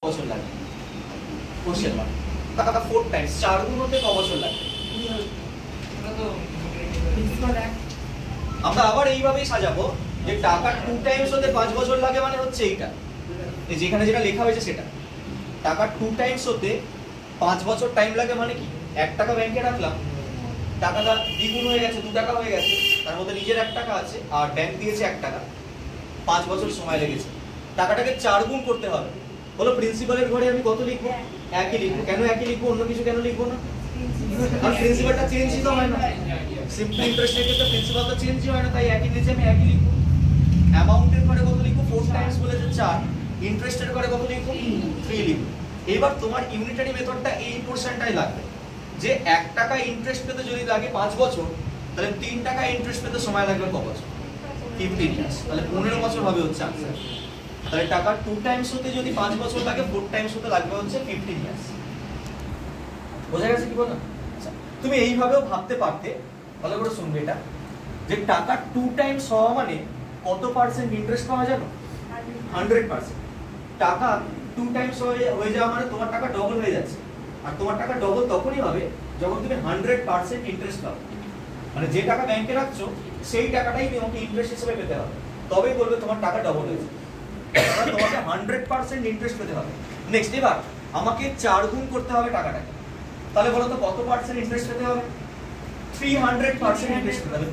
বছর লাগে question mark টাকা 4 টাইমস 4 গুণ হতে ক বছর লাগে আমরা আবার এইভাবেই সাজাবো যে টাকা 2 টাইমস হতে 5 বছর লাগে মানে হচ্ছে এইটা এই যেখানে যেটা লেখা হয়েছে সেটা টাকা 2 টাইমস হতে 5 বছর টাইম লাগে মানে কি 1 টাকা ব্যাংকে রাখলাম টাকাটা দ্বিগুণ হয়ে গেছে 2 টাকা হয়ে গেছে তার মধ্যে নিজের 1 টাকা আছে আর ব্যাংক দিয়েছে 1 টাকা 5 বছর সময় লেগেছে টাকাটাকে 4 গুণ করতে হবে বলো প্রিন্সিপালের ঘরে আমি কত লিখবো একই লিখবো কেন একই লিখবো অন্য কিছু কেন লিখবো না আর প্রিন্সিপালটা চেঞ্জই তো হয় না সিম্পল ইন্টারেস্ট রেটে তো প্রিন্সিপাল তো চেঞ্জই হয় না তাই একই নিচে আমি একই লিখবো অ্যামাউন্টের ঘরে কত লিখবো 4 টাইমস বলেছে 4 ইন্টারেস্টের ঘরে কত লিখবো 3 লিখবো এবার তোমার ইউনিটারি মেথডটা এই পোরশনটাই লাগবে যে 1 টাকা ইন্টারেস্ট পেতে যদি লাগে 5 বছর তাহলে 3 টাকা ইন্টারেস্ট পেতে সময় লাগবে কত বছর 15 ইয়ার্স তাহলে 15 বছর হবে হচ্ছে आंसर তাহলে টাকা 2 টাইমস হতে যদি 5 বছর লাগে 4 টাইমস হতে লাগবে হচ্ছে 15 ইয়ার্স বোঝা গেছে কি বলো তুমি এইভাবেও ভাবতে পারতে ভালো করে শুনবে এটা যে টাকা 2 টাইমস হওয়া মানে কত পার্সেন্ট ইন্টারেস্ট পাওয়া যাবে 100% টাকা 2 টাইমস হয়ে যাওয়া মানে তোমার টাকা ডবল হয়ে যাচ্ছে আর তোমার টাকা ডবল তখনই হবে যখন তুমি 100% ইন্টারেস্ট পাবে মানে যে টাকা ব্যাংকে রাখছো সেই টাকাটাই তোমাকে ইন্টারেস্ট হিসেবে পেতে হবে তবেই বলবে তোমার টাকা ডবল হয়েছে মানে তোমাকে 100% ইন্টারেস্ট পেতে হবে নেক্সট এবার আমাকে 4 গুণ করতে হবে টাকাটাকে তাহলে বলো তো কত পার্সেন্ট ইন্টারেস্ট পেতে হবে 300% ইন্টারেস্ট পেতে হবে